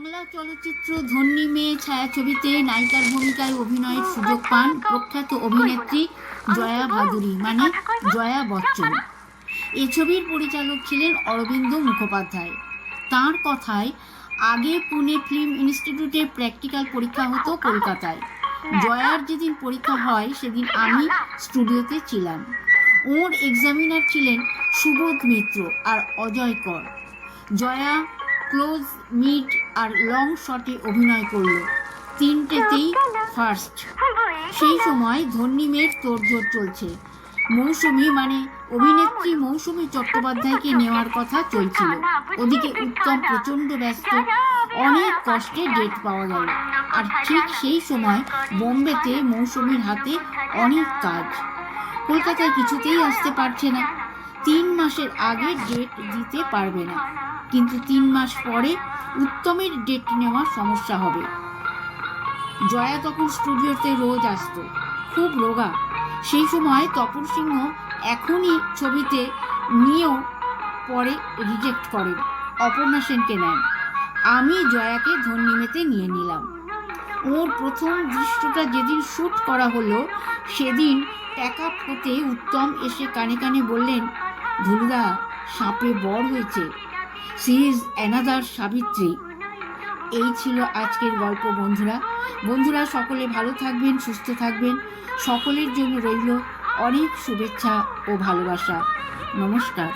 বাংলা চলচ্চিত্র ধন্যী মেয়ে ছায়াছবিতে নায়িকার ভূমিকায় অভিনয়ের সুযোগ পান প্রখ্যাত অভিনেত্রী জয়া ভাদুরী মানে জয়া বচ্চন। এ ছবির পরিচালক ছিলেন অরবিন্দ মুখোপাধ্যায়। তাঁর কথায়, আগে পুনে ফিল্ম ইনস্টিটিউটে প্র্যাকটিক্যাল পরীক্ষা হতো কলকাতায়। জয়ার যেদিন পরীক্ষা হয় সেদিন আমি স্টুডিওতে ছিলাম। ওর এক্সামিনার ছিলেন সুবোধ মিত্র আর অজয় কর। জয়া ক্লোজ, মিড আর লং শটে অভিনয় করল, তিনটেতেই ফার্স্ট। সেই সময় ধন্যী মেয়ের তোড়জোড় চলছে। মৌসুমী মানে অভিনেত্রী মৌসুমী চট্টোপাধ্যায়কে নেওয়ার কথা চলছিল। ওদিকে উত্তম প্রচণ্ড ব্যস্ত, অনেক কষ্টে ডেট পাওয়া গেল। আর ঠিক সেই সময় বোম্বেতে মৌসুমীর হাতে অনেক কাজ। কলকাতায় কিছুতেই আসতে পারছে না। 3 মাসের আগে ডেট দিতে পারবে না, কিন্তু 3 মাস পরে উত্তমের ডেট নেওয়ার সমস্যা হবে। জয়া তখন স্টুডিওতে রোজ আসতো, খুব রোগা। সেই সময় তপন সিংহ এখনই ছবিতে নিয়েও পরে রিজেক্ট করেন, অপর্ণা সেনকে নেন। আমি জয়াকে ধন্যী মেতে নিয়ে নিলাম। ওর প্রথম দৃশ্যটা যেদিন শ্যুট করা হলো সেদিন প্যাকআপ হতে উত্তম এসে কানে কানে বললেন, ধুলুদা সাপে বর হয়েছে, সি ইজ অ্যানাদার সাবিত্রী। এই ছিল আজকের গল্প। বন্ধুরা সকলে ভালো থাকবেন, সুস্থ থাকবেন। সকলের জন্য রইল অনেক শুভেচ্ছা ও ভালোবাসা। নমস্কার।